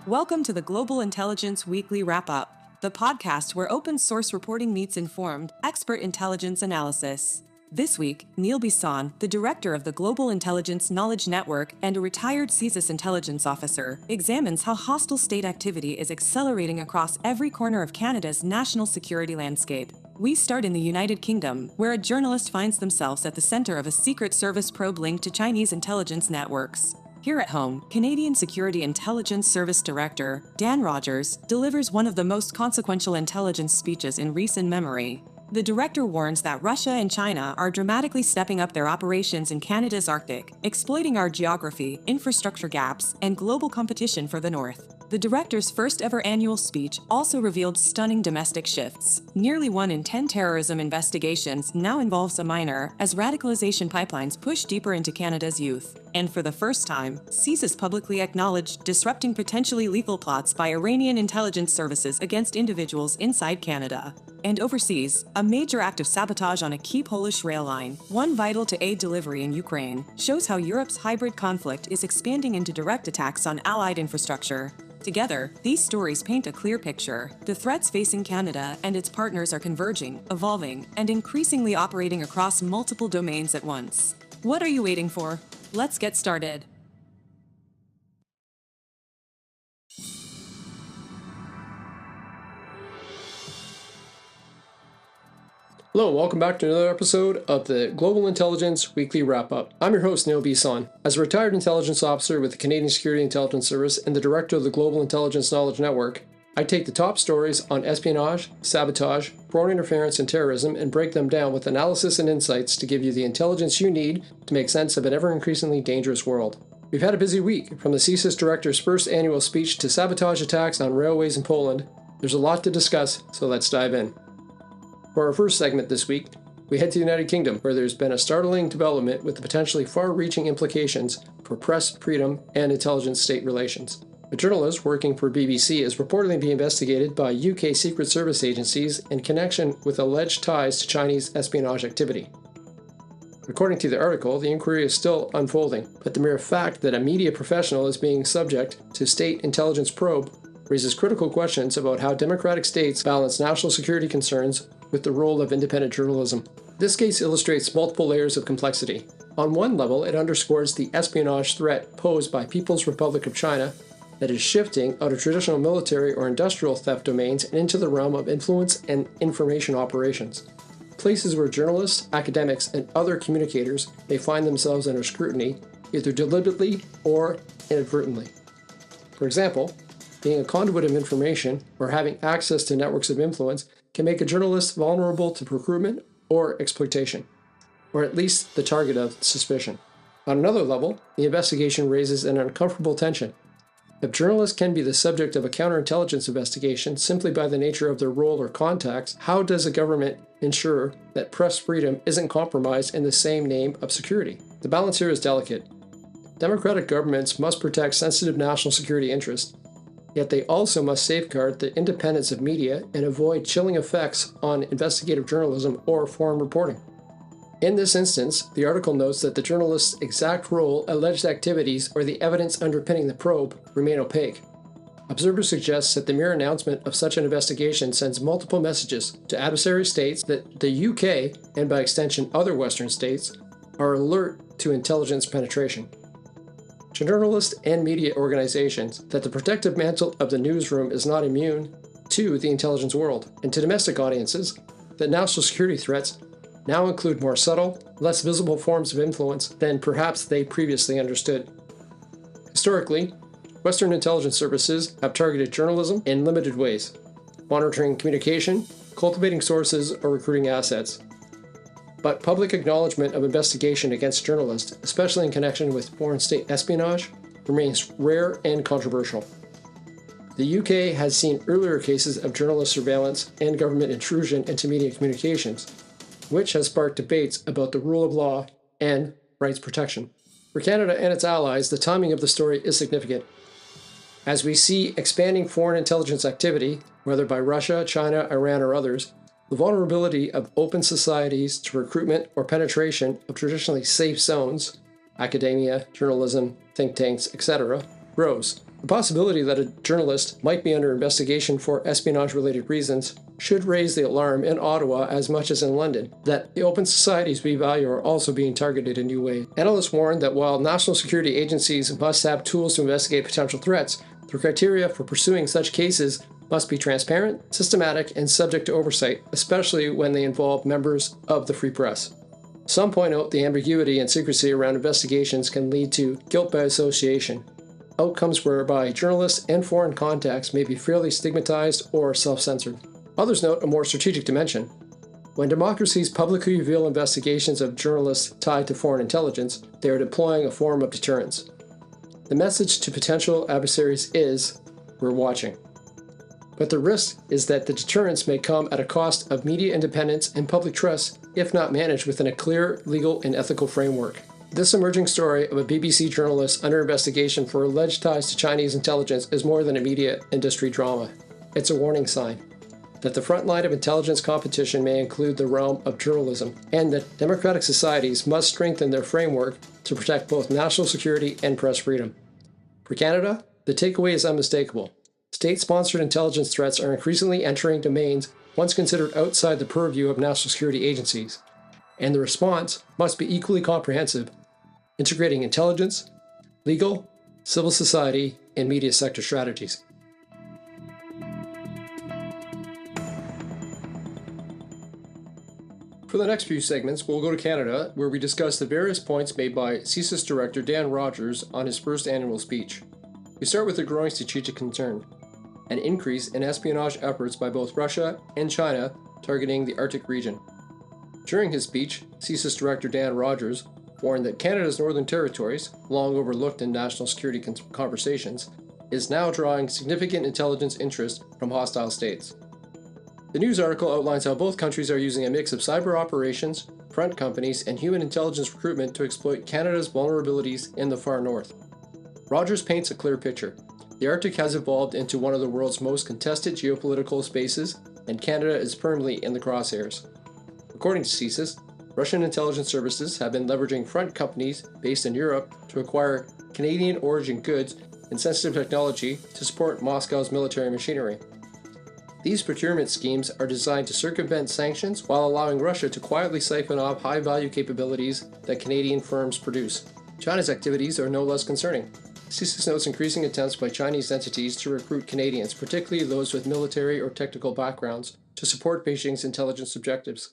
Welcome to the Global Intelligence Weekly Wrap-Up, the podcast where open source reporting meets informed, expert intelligence analysis. This week, Neil Bisson, the director of the Global Intelligence Knowledge Network and a retired CSIS intelligence officer, examines how hostile state activity is accelerating across every corner of Canada's national security landscape. We start in the United Kingdom, where a journalist finds themselves at the center of a Secret Service probe linked to Chinese intelligence networks. Here at home, Canadian Security Intelligence Service Director Dan Rogers delivers one of the most consequential intelligence speeches in recent memory. The director warns that Russia and China are dramatically stepping up their operations in Canada's Arctic, exploiting our geography, infrastructure gaps, and global competition for the North. The director's first ever annual speech also revealed stunning domestic shifts. Nearly 1 in 10 terrorism investigations now involves a minor, as radicalization pipelines push deeper into Canada's youth. And for the first time, CSIS publicly acknowledged disrupting potentially lethal plots by Iranian intelligence services against individuals inside Canada. And overseas, a major act of sabotage on a key Polish rail line, one vital to aid delivery in Ukraine, shows how Europe's hybrid conflict is expanding into direct attacks on allied infrastructure. Together, these stories paint a clear picture. The threats facing Canada and its partners are converging, evolving, and increasingly operating across multiple domains at once. What are you waiting for? Let's get started. Hello, welcome back to another episode of the Global Intelligence Weekly Wrap-Up. I'm your host, Neil Bisson. As a retired intelligence officer with the Canadian Security Intelligence Service and the director of the Global Intelligence Knowledge Network, I take the top stories on espionage, sabotage, foreign interference, and terrorism and break them down with analysis and insights to give you the intelligence you need to make sense of an ever-increasingly dangerous world. We've had a busy week, from the CSIS director's first annual speech to sabotage attacks on railways in Poland. There's a lot to discuss, so let's dive in. For our first segment this week, we head to the United Kingdom, where there's been a startling development with the potentially far-reaching implications for press freedom and intelligence state relations. A journalist working for BBC is reportedly being investigated by UK Secret Service agencies in connection with alleged ties to Chinese espionage activity. According to the article, the inquiry is still unfolding, but the mere fact that a media professional is being subject to state intelligence probe raises critical questions about how democratic states balance national security concerns with the role of independent journalism. This case illustrates multiple layers of complexity. On one level, it underscores the espionage threat posed by People's Republic of China that is shifting out of traditional military or industrial theft domains and into the realm of influence and information operations, places where journalists, academics, and other communicators may find themselves under scrutiny, either deliberately or inadvertently. For example, being a conduit of information or having access to networks of influence can make a journalist vulnerable to recruitment or exploitation, or at least the target of suspicion. On another level, the investigation raises an uncomfortable tension. If journalists can be the subject of a counterintelligence investigation simply by the nature of their role or contacts, how does a government ensure that press freedom isn't compromised in the same name of security? The balance here is delicate. Democratic governments must protect sensitive national security interests, yet they also must safeguard the independence of media and avoid chilling effects on investigative journalism or foreign reporting. In this instance, the article notes that the journalist's exact role, alleged activities, or the evidence underpinning the probe remain opaque. Observers suggest that the mere announcement of such an investigation sends multiple messages to adversary states that the UK, and by extension other Western states, are alert to intelligence penetration. To journalists and media organizations that the protective mantle of the newsroom is not immune to the intelligence world, and to domestic audiences that national security threats now include more subtle, less visible forms of influence than perhaps they previously understood. Historically, Western intelligence services have targeted journalism in limited ways, monitoring communication, cultivating sources, or recruiting assets. But public acknowledgement of investigation against journalists, especially in connection with foreign state espionage, remains rare and controversial. The UK has seen earlier cases of journalist surveillance and government intrusion into media communications, which has sparked debates about the rule of law and rights protection. For Canada and its allies, the timing of the story is significant. As we see expanding foreign intelligence activity, whether by Russia, China, Iran, or others, The vulnerability of open societies to recruitment or penetration of traditionally safe zones, academia, journalism, think tanks, etc., grows. The possibility that a journalist might be under investigation for espionage-related reasons should raise the alarm in Ottawa as much as in London, that the open societies we value are also being targeted in new ways. Analysts warn that while national security agencies must have tools to investigate potential threats, the criteria for pursuing such cases must be transparent, systematic, and subject to oversight, especially when they involve members of the free press. Some point out the ambiguity and secrecy around investigations can lead to guilt by association, outcomes whereby journalists and foreign contacts may be fairly stigmatized or self-censored. Others note a more strategic dimension. When democracies publicly reveal investigations of journalists tied to foreign intelligence, they are deploying a form of deterrence. The message to potential adversaries is, we're watching. But the risk is that the deterrence may come at a cost of media independence and public trust if not managed within a clear legal and ethical framework. This emerging story of a BBC journalist under investigation for alleged ties to Chinese intelligence is more than a media industry drama. It's a warning sign that the front line of intelligence competition may include the realm of journalism, and that democratic societies must strengthen their framework to protect both national security and press freedom. For Canada, the takeaway is unmistakable. State-sponsored intelligence threats are increasingly entering domains once considered outside the purview of national security agencies, and the response must be equally comprehensive, integrating intelligence, legal, civil society, and media sector strategies. For the next few segments, we'll go to Canada, where we discuss the various points made by CSIS Director Dan Rogers on his first annual speech. We start with a growing strategic concern: an increase in espionage efforts by both Russia and China targeting the Arctic region. During his speech, CSIS Director Dan Rogers warned that Canada's Northern Territories, long overlooked in national security conversations, is now drawing significant intelligence interest from hostile states. The news article outlines how both countries are using a mix of cyber operations, front companies, and human intelligence recruitment to exploit Canada's vulnerabilities in the far north. Rogers paints a clear picture. The Arctic has evolved into one of the world's most contested geopolitical spaces, and Canada is firmly in the crosshairs. According to CSIS, Russian intelligence services have been leveraging front companies based in Europe to acquire Canadian-origin goods and sensitive technology to support Moscow's military machinery. These procurement schemes are designed to circumvent sanctions while allowing Russia to quietly siphon off high-value capabilities that Canadian firms produce. China's activities are no less concerning. CSIS notes increasing attempts by Chinese entities to recruit Canadians, particularly those with military or technical backgrounds, to support Beijing's intelligence objectives.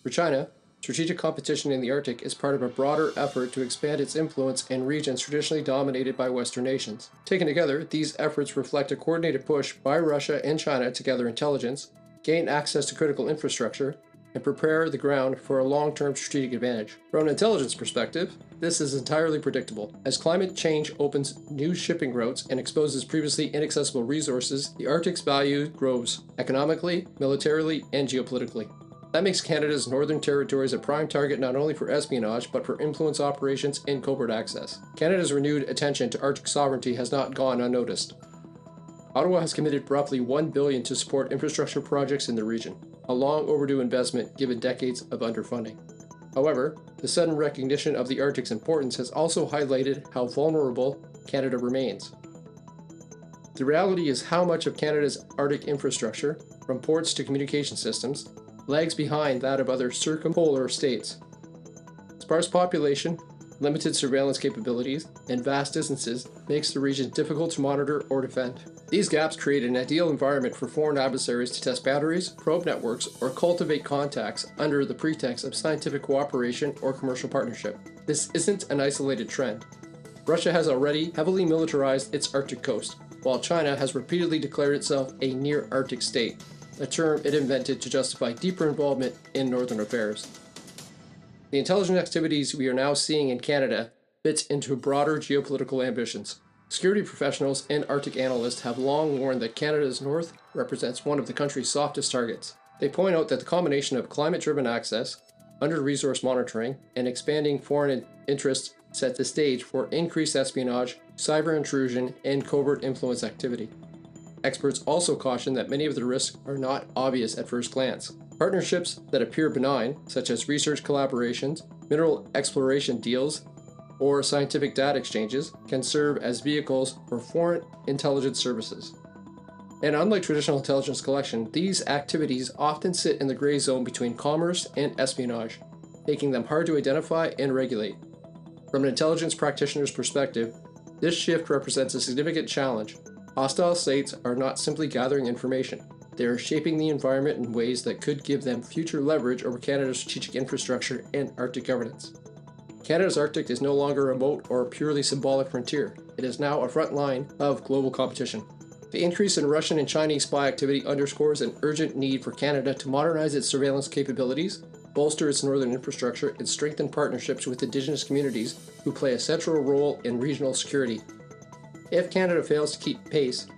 For China, strategic competition in the Arctic is part of a broader effort to expand its influence in regions traditionally dominated by Western nations. Taken together, these efforts reflect a coordinated push by Russia and China to gather intelligence, gain access to critical infrastructure, and prepare the ground for a long-term strategic advantage. From an intelligence perspective, this is entirely predictable. As climate change opens new shipping routes and exposes previously inaccessible resources, the Arctic's value grows economically, militarily, and geopolitically. That makes Canada's Northern Territories a prime target not only for espionage, but for influence operations and covert access. Canada's renewed attention to Arctic sovereignty has not gone unnoticed. Ottawa has committed roughly $1 billion to support infrastructure projects in the region, a long overdue investment given decades of underfunding. However, the sudden recognition of the Arctic's importance has also highlighted how vulnerable Canada remains. The reality is how much of Canada's Arctic infrastructure, from ports to communication systems, lags behind that of other circumpolar states. Sparse population, limited surveillance capabilities, and vast distances makes the region difficult to monitor or defend. These gaps create an ideal environment for foreign adversaries to test batteries, probe networks, or cultivate contacts under the pretext of scientific cooperation or commercial partnership. This isn't an isolated trend. Russia has already heavily militarized its Arctic coast, while China has repeatedly declared itself a near-Arctic state, a term it invented to justify deeper involvement in northern affairs. The intelligence activities we are now seeing in Canada fits into broader geopolitical ambitions. Security professionals and Arctic analysts have long warned that Canada's north represents one of the country's softest targets. They point out that the combination of climate-driven access, under-resource monitoring, and expanding foreign interests set the stage for increased espionage, cyber intrusion, and covert influence activity. Experts also caution that many of the risks are not obvious at first glance. Partnerships that appear benign, such as research collaborations, mineral exploration deals, or scientific data exchanges, can serve as vehicles for foreign intelligence services. And unlike traditional intelligence collection, these activities often sit in the gray zone between commerce and espionage, making them hard to identify and regulate. From an intelligence practitioner's perspective, this shift represents a significant challenge. Hostile states are not simply gathering information. They are shaping the environment in ways that could give them future leverage over Canada's strategic infrastructure and Arctic governance. Canada's Arctic is no longer a remote or purely symbolic frontier. It is now a front line of global competition. The increase in Russian and Chinese spy activity underscores an urgent need for Canada to modernize its surveillance capabilities, bolster its northern infrastructure, and strengthen partnerships with Indigenous communities who play a central role in regional security. If Canada fails to keep pace,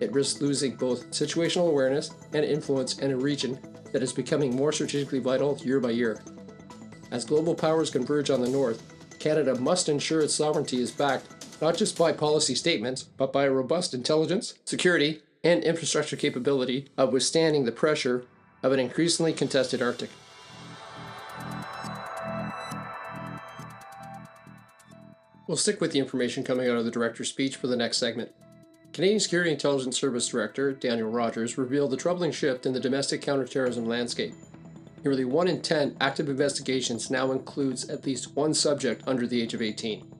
it risks losing both situational awareness and influence in a region that is becoming more strategically vital year by year. As global powers converge on the north, Canada must ensure its sovereignty is backed not just by policy statements, but by a robust intelligence, security, and infrastructure capability of withstanding the pressure of an increasingly contested Arctic. We'll stick with the information coming out of the director's speech for the next segment. Canadian Security Intelligence Service Director Daniel Rogers revealed the troubling shift in the domestic counterterrorism landscape. Nearly 1 in 10 active investigations now includes at least one subject under the age of 18.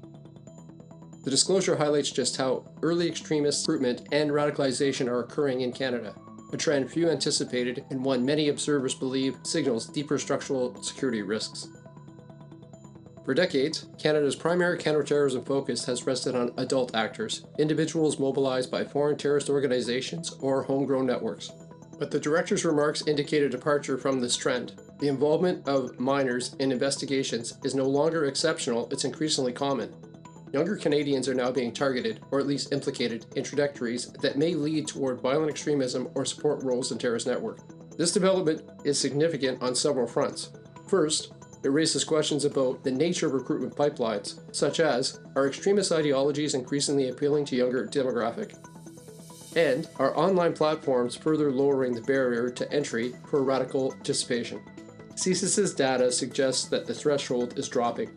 The disclosure highlights just how early extremist recruitment and radicalization are occurring in Canada, a trend few anticipated and one many observers believe signals deeper structural security risks. For decades, Canada's primary counterterrorism focus has rested on adult actors, individuals mobilized by foreign terrorist organizations or homegrown networks. But the director's remarks indicate a departure from this trend. The involvement of minors in investigations is no longer exceptional, it's increasingly common. Younger Canadians are now being targeted, or at least implicated, in trajectories that may lead toward violent extremism or support roles in terrorist networks. This development is significant on several fronts. First, it raises questions about the nature of recruitment pipelines, such as, are extremist ideologies increasingly appealing to younger demographic? And are online platforms further lowering the barrier to entry for radical participation? CSIS's data suggests that the threshold is dropping.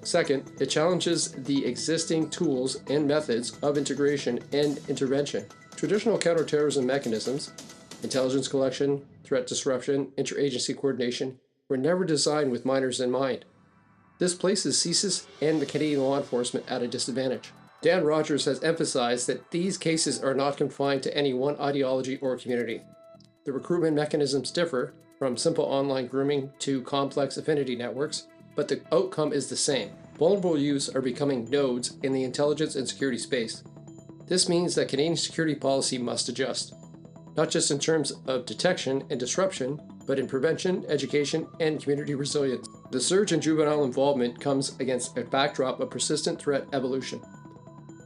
Second, it challenges the existing tools and methods of integration and intervention. Traditional counterterrorism mechanisms, intelligence collection, threat disruption, interagency coordination, were never designed with minors in mind. This places CSIS and the Canadian law enforcement at a disadvantage. Dan Rogers has emphasized that these cases are not confined to any one ideology or community. The recruitment mechanisms differ, from simple online grooming to complex affinity networks, but the outcome is the same. Vulnerable youths are becoming nodes in the intelligence and security space. This means that Canadian security policy must adjust, not just in terms of detection and disruption, but in prevention, education, and community resilience. The surge in juvenile involvement comes against a backdrop of persistent threat evolution.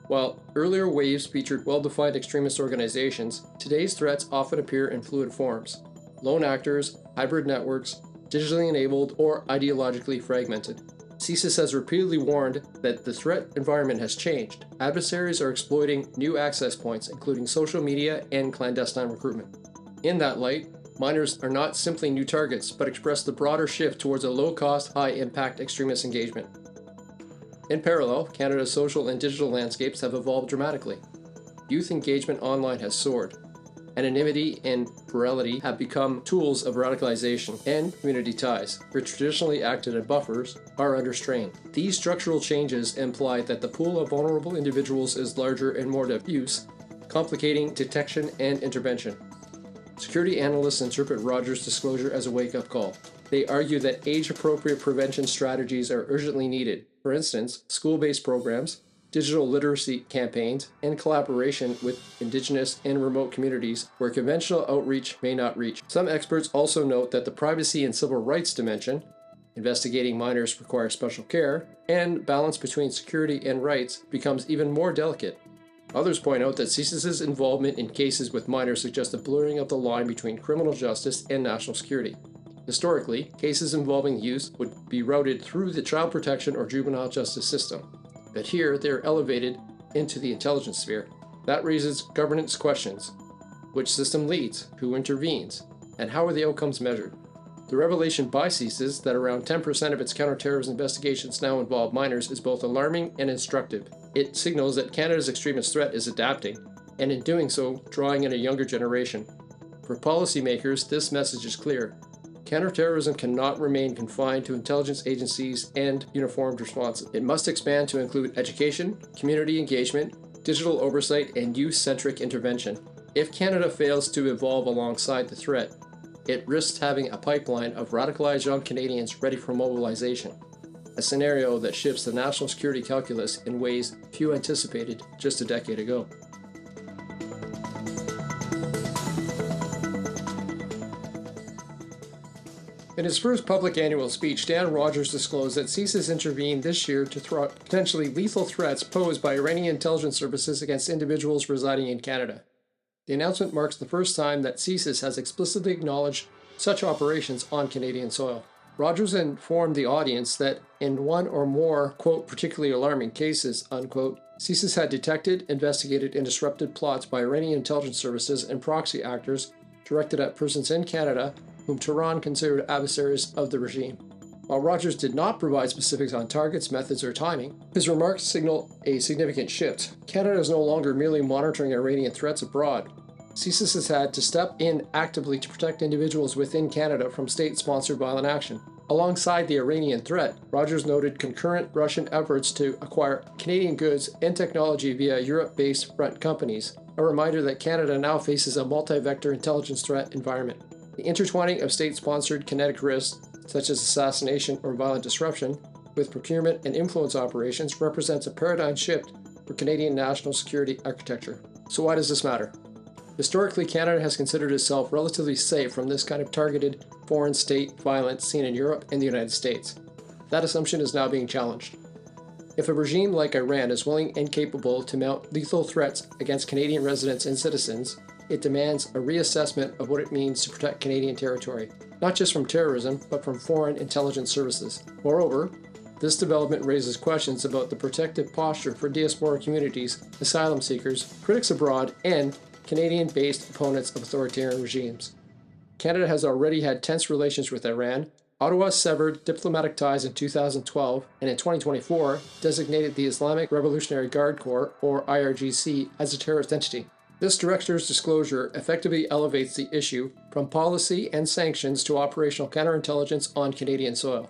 While earlier waves featured well-defined extremist organizations, today's threats often appear in fluid forms: lone actors, hybrid networks, digitally enabled, or ideologically fragmented. CSIS has repeatedly warned that the threat environment has changed. Adversaries are exploiting new access points, including social media and clandestine recruitment. In that light, minors are not simply new targets, but express the broader shift towards a low-cost, high-impact extremist engagement. In parallel, Canada's social and digital landscapes have evolved dramatically. Youth engagement online has soared. Anonymity and virality have become tools of radicalization, and community ties, which traditionally acted as buffers, are under strain. These structural changes imply that the pool of vulnerable individuals is larger and more diffuse, complicating detection and intervention. Security analysts interpret Rogers' disclosure as a wake-up call. They argue that age-appropriate prevention strategies are urgently needed. For instance, school-based programs, digital literacy campaigns, and collaboration with Indigenous and remote communities where conventional outreach may not reach. Some experts also note that the privacy and civil rights dimension, investigating minors requires special care, and balance between security and rights becomes even more delicate. Others point out that CSIS's involvement in cases with minors suggests a blurring of the line between criminal justice and national security. Historically, cases involving youth would be routed through the child protection or juvenile justice system, but here they are elevated into the intelligence sphere. That raises governance questions. Which system leads? Who intervenes? and how are the outcomes measured? The revelation by CSIS that around 10% of its counterterrorism investigations now involve minors is both alarming and instructive. It signals that Canada's extremist threat is adapting, and in doing so, drawing in a younger generation. For policymakers, this message is clear. Counterterrorism cannot remain confined to intelligence agencies and uniformed responses. It must expand to include education, community engagement, digital oversight, and youth-centric intervention. If Canada fails to evolve alongside the threat, it risks having a pipeline of radicalized young Canadians ready for mobilization, a scenario that shifts the national security calculus in ways few anticipated just a decade ago. In his first public annual speech, Dan Rogers disclosed that CSIS intervened this year to thwart potentially lethal threats posed by Iranian intelligence services against individuals residing in Canada. The announcement marks the first time that CSIS has explicitly acknowledged such operations on Canadian soil. Rogers informed the audience that in one or more, quote, particularly alarming cases, unquote, CSIS had detected, investigated, and disrupted plots by Iranian intelligence services and proxy actors directed at persons in Canada whom Tehran considered adversaries of the regime. While Rogers did not provide specifics on targets, methods, or timing, his remarks signal a significant shift. Canada is no longer merely monitoring Iranian threats abroad. CSIS has had to step in actively to protect individuals within Canada from state-sponsored violent action. Alongside the Iranian threat, Rogers noted concurrent Russian efforts to acquire Canadian goods and technology via Europe-based front companies, a reminder that Canada now faces a multi-vector intelligence threat environment. The intertwining of state-sponsored kinetic risks, such as assassination or violent disruption, with procurement and influence operations represents a paradigm shift for Canadian national security architecture. So why does this matter? Historically, Canada has considered itself relatively safe from this kind of targeted foreign state violence seen in Europe and the United States. That assumption is now being challenged. If a regime like Iran is willing and capable to mount lethal threats against Canadian residents and citizens, it demands a reassessment of what it means to protect Canadian territory, not just from terrorism, but from foreign intelligence services. Moreover, this development raises questions about the protective posture for diaspora communities, asylum seekers, critics abroad, and Canadian-based opponents of authoritarian regimes. Canada has already had tense relations with Iran. Ottawa severed diplomatic ties in 2012, and in 2024 designated the Islamic Revolutionary Guard Corps, or IRGC, as a terrorist entity. This director's disclosure effectively elevates the issue from policy and sanctions to operational counterintelligence on Canadian soil.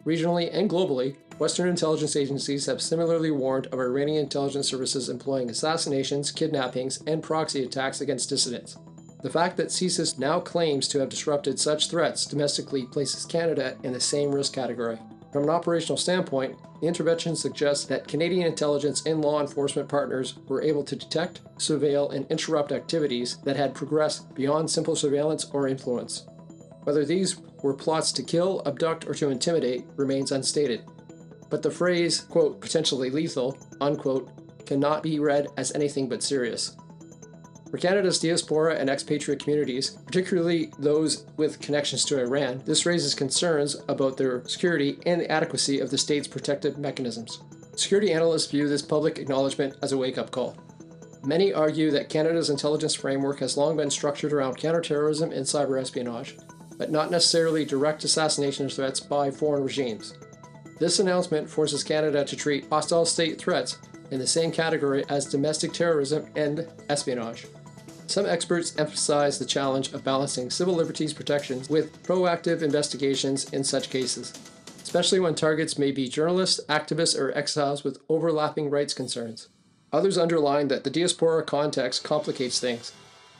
Regionally and globally, Western intelligence agencies have similarly warned of Iranian intelligence services employing assassinations, kidnappings, and proxy attacks against dissidents. The fact that CSIS now claims to have disrupted such threats domestically places Canada in the same risk category. From an operational standpoint, the intervention suggests that Canadian intelligence and law enforcement partners were able to detect, surveil, and interrupt activities that had progressed beyond simple surveillance or influence. Whether these were plots to kill, abduct, or to intimidate remains unstated. But the phrase, quote, potentially lethal, unquote, cannot be read as anything but serious. For Canada's diaspora and expatriate communities, particularly those with connections to Iran, this raises concerns about their security and the adequacy of the state's protective mechanisms. Security analysts view this public acknowledgement as a wake-up call. Many argue that Canada's intelligence framework has long been structured around counterterrorism and cyber espionage, but not necessarily direct assassination threats by foreign regimes. This announcement forces Canada to treat hostile state threats in the same category as domestic terrorism and espionage. Some experts emphasize the challenge of balancing civil liberties protections with proactive investigations in such cases, especially when targets may be journalists, activists, or exiles with overlapping rights concerns. Others underline that the diaspora context complicates things.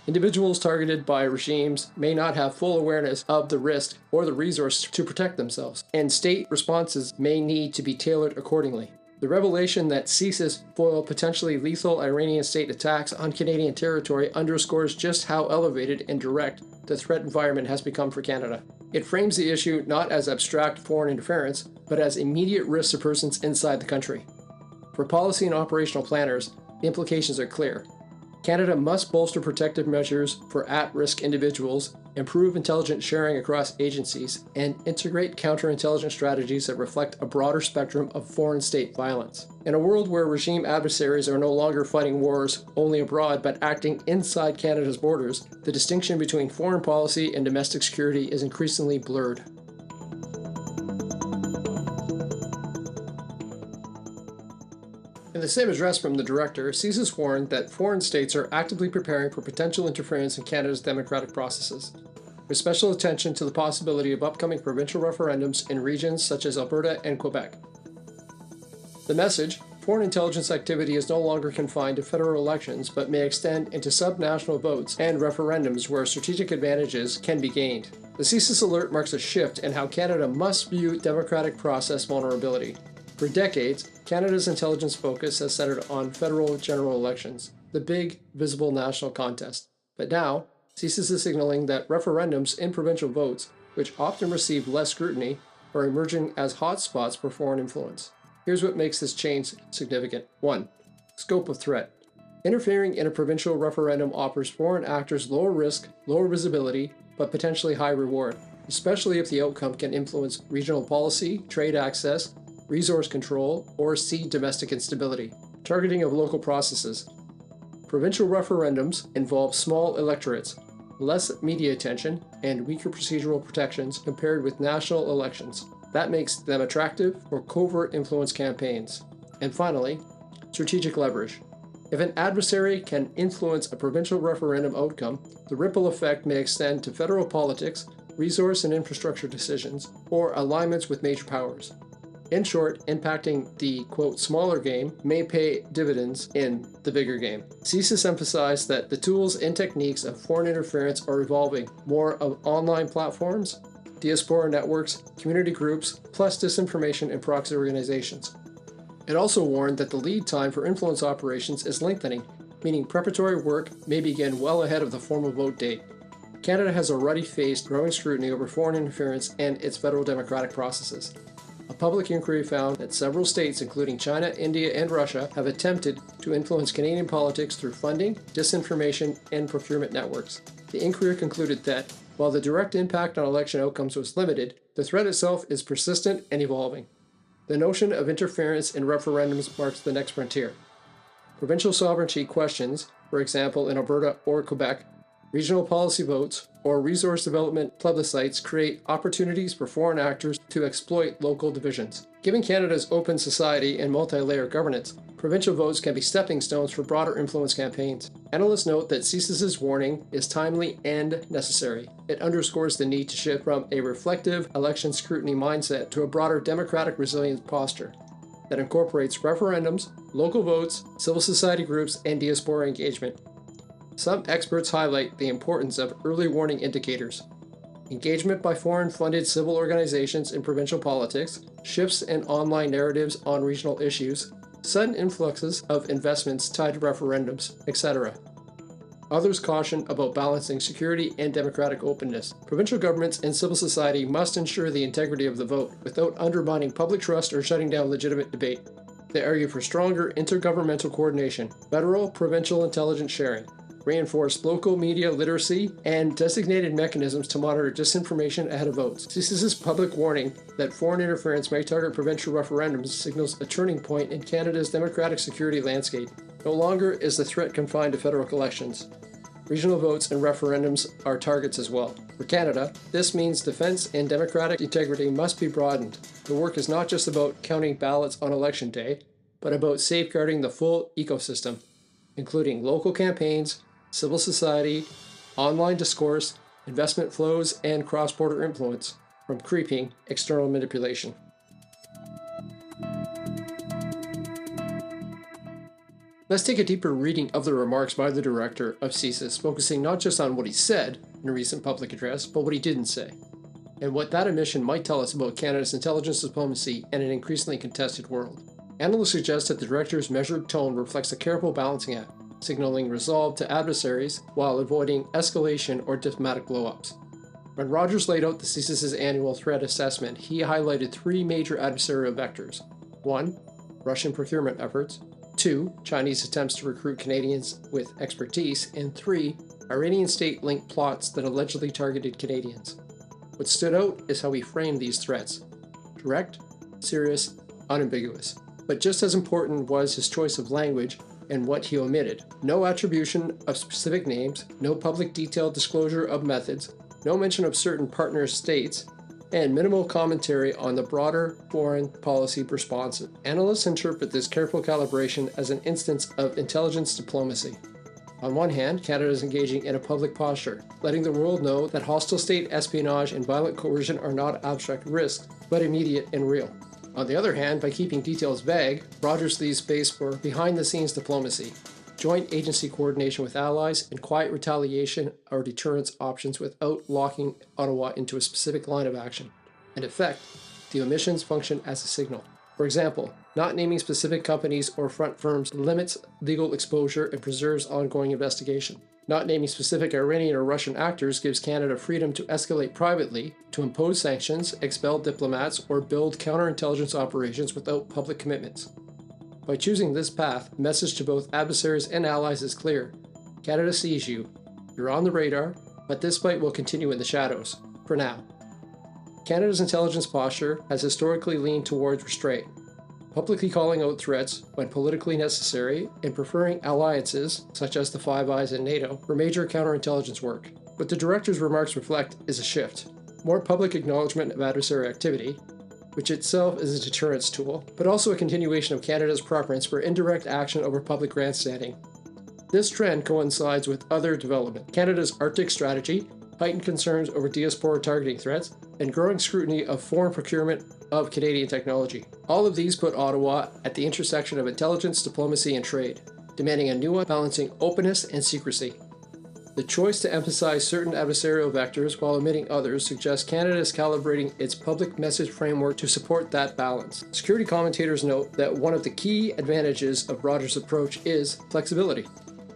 Individuals targeted by regimes may not have full awareness of the risk or the resource to protect themselves, and state responses may need to be tailored accordingly. The revelation that CSIS foiled potentially lethal Iranian state attacks on Canadian territory underscores just how elevated and direct the threat environment has become for Canada. It frames the issue not as abstract foreign interference, but as immediate risks to persons inside the country. For policy and operational planners, the implications are clear. Canada must bolster protective measures for at-risk individuals improve intelligence sharing across agencies, and integrate counterintelligence strategies that reflect a broader spectrum of foreign state violence. In a world where regime adversaries are no longer fighting wars only abroad but acting inside Canada's borders, the distinction between foreign policy and domestic security is increasingly blurred. In the same address from the director, CSIS warned that foreign states are actively preparing for potential interference in Canada's democratic processes, with special attention to the possibility of upcoming provincial referendums in regions such as Alberta and Quebec. The message, foreign intelligence activity is no longer confined to federal elections but may extend into subnational votes and referendums where strategic advantages can be gained. The CSIS alert marks a shift in how Canada must view democratic process vulnerability. For decades, Canada's intelligence focus has centered on federal general elections, the big, visible national contest. But now, CSIS is signaling that referendums in provincial votes, which often receive less scrutiny, are emerging as hotspots for foreign influence. Here's what makes this change significant. 1. Scope of threat. Interfering in a provincial referendum offers foreign actors lower risk, lower visibility, but potentially high reward, especially if the outcome can influence regional policy, trade access, resource control, or seed domestic instability. Targeting of local processes. Provincial referendums involve small electorates, less media attention, and weaker procedural protections compared with national elections. That makes them attractive for covert influence campaigns. And finally, strategic leverage. If an adversary can influence a provincial referendum outcome, the ripple effect may extend to federal politics, resource and infrastructure decisions, or alignments with major powers. In short, impacting the, quote, smaller game may pay dividends in the bigger game. CSIS emphasized that the tools and techniques of foreign interference are evolving, more of online platforms, diaspora networks, community groups, plus disinformation and proxy organizations. It also warned that the lead time for influence operations is lengthening, meaning preparatory work may begin well ahead of the formal vote date. Canada has already faced growing scrutiny over foreign interference and its federal democratic processes. A public inquiry found that several states, including China, India, and Russia, have attempted to influence Canadian politics through funding, disinformation, and procurement networks. The inquiry concluded that, while the direct impact on election outcomes was limited, the threat itself is persistent and evolving. The notion of interference in referendums marks the next frontier. Provincial sovereignty questions, for example in Alberta or Quebec, regional policy votes, or resource development plebiscites create opportunities for foreign actors to exploit local divisions. Given Canada's open society and multi-layer governance, provincial votes can be stepping stones for broader influence campaigns. Analysts note that CSIS's warning is timely and necessary. It underscores the need to shift from a reflective election scrutiny mindset to a broader democratic resilience posture that incorporates referendums, local votes, civil society groups, and diaspora engagement. Some experts highlight the importance of early warning indicators. Engagement by foreign-funded civil organizations in provincial politics, shifts in online narratives on regional issues, sudden influxes of investments tied to referendums, etc. Others caution about balancing security and democratic openness. Provincial governments and civil society must ensure the integrity of the vote without undermining public trust or shutting down legitimate debate. They argue for stronger intergovernmental coordination, federal provincial intelligence sharing, reinforce local media literacy, and designated mechanisms to monitor disinformation ahead of votes. CSIS's public warning that foreign interference may target provincial referendums signals a turning point in Canada's democratic security landscape. No longer is the threat confined to federal elections. Regional votes and referendums are targets as well. For Canada, this means defense and democratic integrity must be broadened. The work is not just about counting ballots on election day, but about safeguarding the full ecosystem, including local campaigns, civil society, online discourse, investment flows, and cross-border influence from creeping external manipulation. Let's take a deeper reading of the remarks by the director of CSIS, focusing not just on what he said in a recent public address, but what he didn't say, and what that omission might tell us about Canada's intelligence diplomacy in an increasingly contested world. Analysts suggest that the director's measured tone reflects a careful balancing act, signaling resolve to adversaries while avoiding escalation or diplomatic blow-ups. When Rogers laid out the CSIS's annual threat assessment, he highlighted three major adversarial vectors. 1. Russian procurement efforts. 2. Chinese attempts to recruit Canadians with expertise. And 3. Iranian state-linked plots that allegedly targeted Canadians. What stood out is how he framed these threats: direct, serious, unambiguous. But just as important was his choice of language and what he omitted. No attribution of specific names, no public detailed disclosure of methods, no mention of certain partner states, and minimal commentary on the broader foreign policy responses. Analysts interpret this careful calibration as an instance of intelligence diplomacy. On one hand, Canada is engaging in a public posture, letting the world know that hostile state espionage and violent coercion are not abstract risks, but immediate and real. On the other hand, by keeping details vague, Rogers leaves space for behind-the-scenes diplomacy, joint agency coordination with allies, and quiet retaliation or deterrence options without locking Ottawa into a specific line of action. In effect, the omissions function as a signal. For example, not naming specific companies or front firms limits legal exposure and preserves ongoing investigation. Not naming specific Iranian or Russian actors gives Canada freedom to escalate privately, to impose sanctions, expel diplomats, or build counterintelligence operations without public commitments. By choosing this path, the message to both adversaries and allies is clear. Canada sees you. You're on the radar, but this fight will continue in the shadows, for now. Canada's intelligence posture has historically leaned towards restraint, publicly calling out threats when politically necessary and preferring alliances, such as the Five Eyes and NATO, for major counterintelligence work. What the director's remarks reflect is a shift. More public acknowledgement of adversary activity, which itself is a deterrence tool, but also a continuation of Canada's preference for indirect action over public grandstanding. This trend coincides with other development: Canada's Arctic strategy, heightened concerns over diaspora targeting threats, and growing scrutiny of foreign procurement of Canadian technology. All of these put Ottawa at the intersection of intelligence, diplomacy, and trade, demanding a nuance balancing openness and secrecy. The choice to emphasize certain adversarial vectors while omitting others suggests Canada is calibrating its public message framework to support that balance. Security commentators note that one of the key advantages of Rogers' approach is flexibility.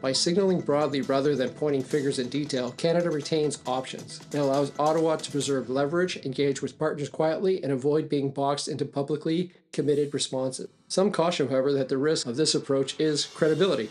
By signaling broadly rather than pointing figures in detail, Canada retains options. It allows Ottawa to preserve leverage, engage with partners quietly, and avoid being boxed into publicly committed responses. Some caution, however, that the risk of this approach is credibility.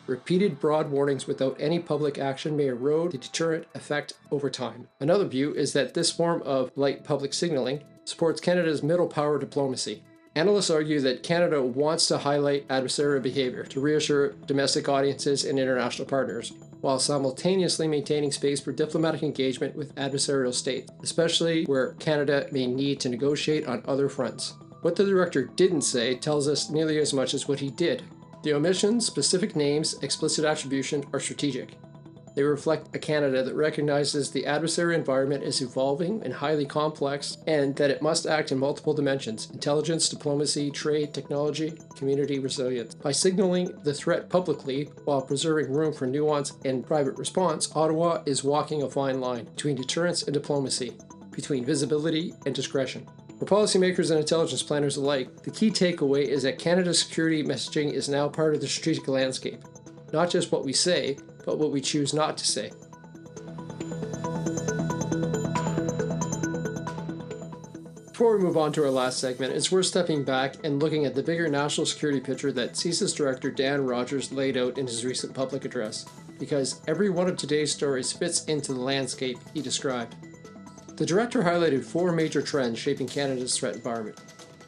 Repeated broad warnings without any public action may erode the deterrent effect over time. Another view is that this form of light public signaling supports Canada's middle power diplomacy. Analysts argue that Canada wants to highlight adversarial behavior to reassure domestic audiences and international partners, while simultaneously maintaining space for diplomatic engagement with adversarial states, especially where Canada may need to negotiate on other fronts. What the director didn't say tells us nearly as much as what he did. The omissions, specific names, explicit attribution are strategic. They reflect a Canada that recognizes the adversary environment is evolving and highly complex, and that it must act in multiple dimensions: intelligence, diplomacy, trade, technology, community resilience. By signaling the threat publicly while preserving room for nuance and private response, Ottawa is walking a fine line between deterrence and diplomacy, between visibility and discretion. For policymakers and intelligence planners alike, the key takeaway is that Canada's security messaging is now part of the strategic landscape. Not just what we say, but what we choose not to say. Before we move on to our last segment, it's worth stepping back and looking at the bigger national security picture that CSIS Director Dan Rogers laid out in his recent public address, because every one of today's stories fits into the landscape he described. The director highlighted four major trends shaping Canada's threat environment.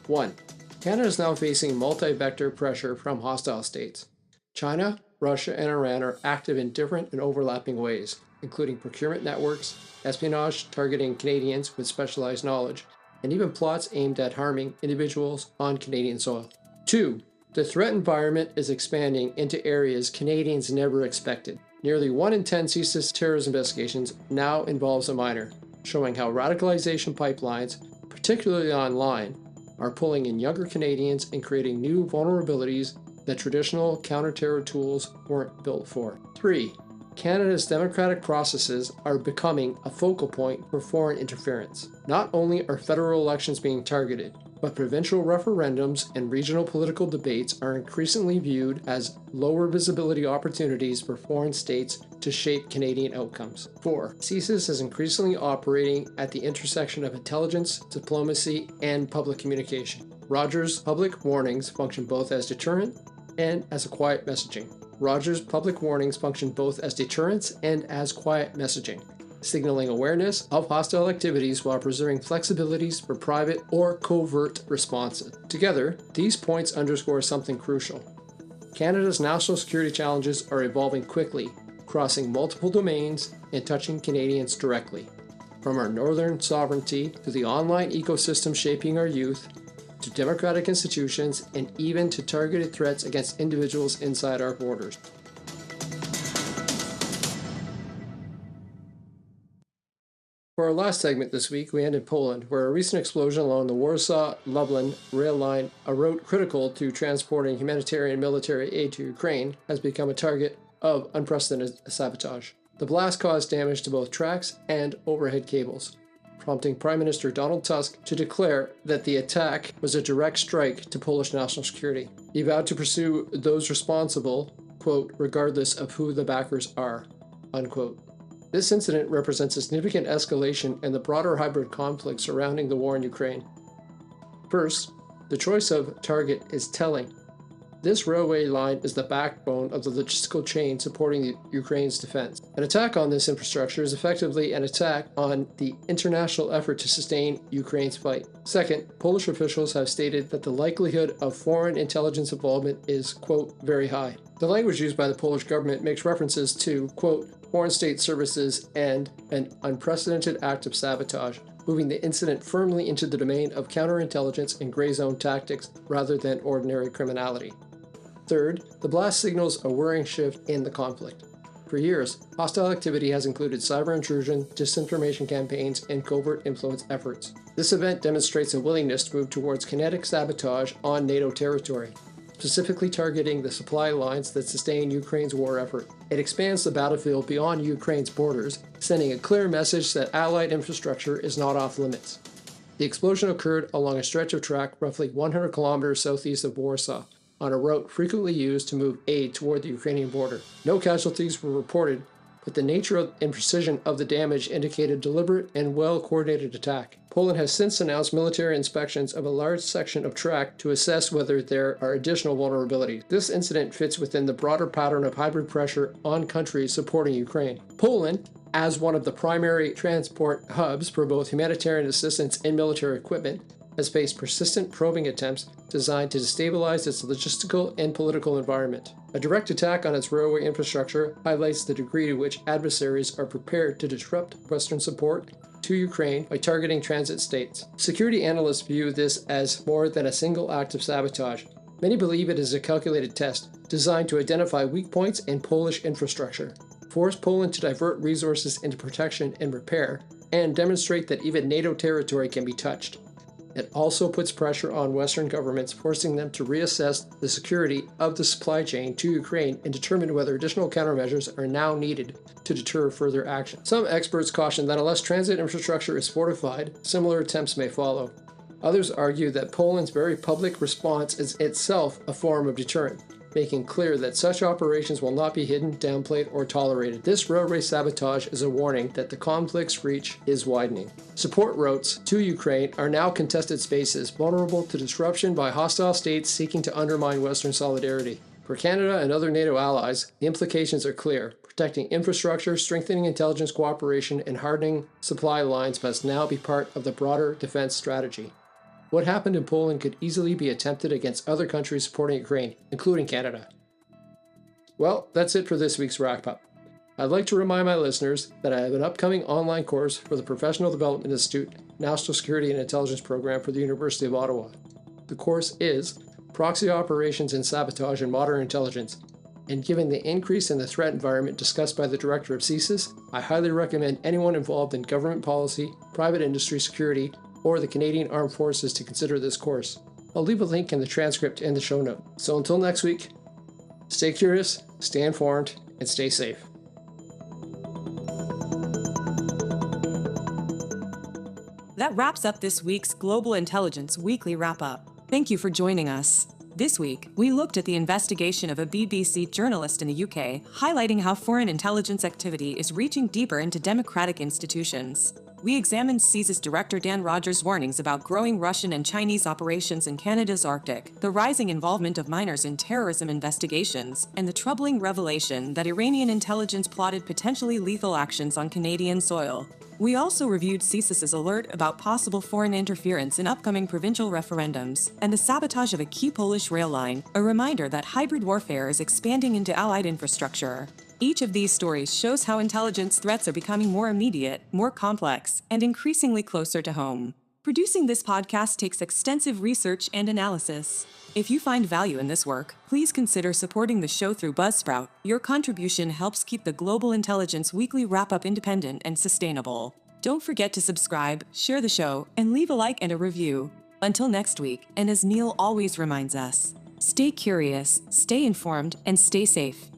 1. Canada is now facing multi-vector pressure from hostile states. China, Russia, and Iran are active in different and overlapping ways, including procurement networks, espionage targeting Canadians with specialized knowledge, and even plots aimed at harming individuals on Canadian soil. 2. The threat environment is expanding into areas Canadians never expected. Nearly 1 in 10 CSIS terrorism investigations now involves a minor, showing how radicalization pipelines, particularly online, are pulling in younger Canadians and creating new vulnerabilities that traditional counter-terror tools weren't built for. 3. Canada's democratic processes are becoming a focal point for foreign interference. Not only are federal elections being targeted, but provincial referendums and regional political debates are increasingly viewed as lower visibility opportunities for foreign states to shape Canadian outcomes. 4. CSIS is increasingly operating at the intersection of intelligence, diplomacy, and public communication. Rogers' public warnings function both as deterrent and as a quiet messaging. Rogers' public warnings function both as deterrence and as quiet messaging, signaling awareness of hostile activities while preserving flexibilities for private or covert responses. Together, these points underscore something crucial. Canada's national security challenges are evolving quickly, crossing multiple domains and touching Canadians directly. From our northern sovereignty to the online ecosystem shaping our youth, to democratic institutions, and even to targeted threats against individuals inside our borders. For our last segment this week, we end in Poland, where a recent explosion along the Warsaw-Lublin rail line, a route critical to transporting humanitarian and military aid to Ukraine, has become a target of unprecedented sabotage. The blast caused damage to both tracks and overhead cables, prompting Prime Minister Donald Tusk to declare that the attack was a direct strike to Polish national security. He vowed to pursue those responsible, quote, regardless of who the backers are, unquote. This incident represents a significant escalation in the broader hybrid conflict surrounding the war in Ukraine. First, the choice of target is telling. This railway line is the backbone of the logistical chain supporting Ukraine's defense. An attack on this infrastructure is effectively an attack on the international effort to sustain Ukraine's fight. Second, Polish officials have stated that the likelihood of foreign intelligence involvement is, quote, very high. The language used by the Polish government makes references to, quote, foreign state services and an unprecedented act of sabotage, moving the incident firmly into the domain of counterintelligence and gray zone tactics rather than ordinary criminality. Third, the blast signals a worrying shift in the conflict. For years, hostile activity has included cyber intrusion, disinformation campaigns, and covert influence efforts. This event demonstrates a willingness to move towards kinetic sabotage on NATO territory, specifically targeting the supply lines that sustain Ukraine's war effort. It expands the battlefield beyond Ukraine's borders, sending a clear message that Allied infrastructure is not off limits. The explosion occurred along a stretch of track roughly 100 kilometers southeast of Warsaw, on a route frequently used to move aid toward the Ukrainian border. No casualties were reported, but the nature and precision of the damage indicated deliberate and well-coordinated attack. Poland has since announced military inspections of a large section of track to assess whether there are additional vulnerabilities. This incident fits within the broader pattern of hybrid pressure on countries supporting Ukraine. Poland, as one of the primary transport hubs for both humanitarian assistance and military equipment, has faced persistent probing attempts designed to destabilize its logistical and political environment. A direct attack on its railway infrastructure highlights the degree to which adversaries are prepared to disrupt Western support to Ukraine by targeting transit states. Security analysts view this as more than a single act of sabotage. Many believe it is a calculated test designed to identify weak points in Polish infrastructure, force Poland to divert resources into protection and repair, and demonstrate that even NATO territory can be touched. It also puts pressure on Western governments, forcing them to reassess the security of the supply chain to Ukraine and determine whether additional countermeasures are now needed to deter further action. Some experts caution that unless transit infrastructure is fortified, similar attempts may follow. Others argue that Poland's very public response is itself a form of deterrent, making clear that such operations will not be hidden, downplayed, or tolerated. This railway sabotage is a warning that the conflict's reach is widening. Support routes to Ukraine are now contested spaces, vulnerable to disruption by hostile states seeking to undermine Western solidarity. For Canada and other NATO allies, the implications are clear. Protecting infrastructure, strengthening intelligence cooperation, and hardening supply lines must now be part of the broader defense strategy. What happened in Poland could easily be attempted against other countries supporting Ukraine, including Canada. Well, that's it for this week's wrap-up. I'd like to remind my listeners that I have an upcoming online course for the Professional Development Institute National Security and Intelligence Program for the University of Ottawa. The course is Proxy Operations and Sabotage in Modern Intelligence, and given the increase in the threat environment discussed by the Director of CSIS, I highly recommend anyone involved in government policy, private industry security, or the Canadian Armed Forces to consider this course. I'll leave a link in the transcript and the show note. So until next week, stay curious, stay informed, and stay safe. That wraps up this week's Global Intelligence Weekly Wrap-Up. Thank you for joining us. This week, we looked at the investigation of a BBC journalist in the UK, highlighting how foreign intelligence activity is reaching deeper into democratic institutions. we examined CSIS Director Dan Rogers' warnings about growing Russian and Chinese operations in Canada's Arctic, the rising involvement of minors in terrorism investigations, and the troubling revelation that Iranian intelligence plotted potentially lethal actions on Canadian soil. We also reviewed CSIS's alert about possible foreign interference in upcoming provincial referendums, and the sabotage of a key Polish rail line, a reminder that hybrid warfare is expanding into Allied infrastructure. Each of these stories shows how intelligence threats are becoming more immediate, more complex, and increasingly closer to home. Producing this podcast takes extensive research and analysis. If you find value in this work, please consider supporting the show through Buzzsprout. Your contribution helps keep the Global Intelligence Weekly Wrap-Up independent and sustainable. Don't forget to subscribe, share the show, and leave a like and a review. Until next week, and as Neil always reminds us, stay curious, stay informed, and stay safe.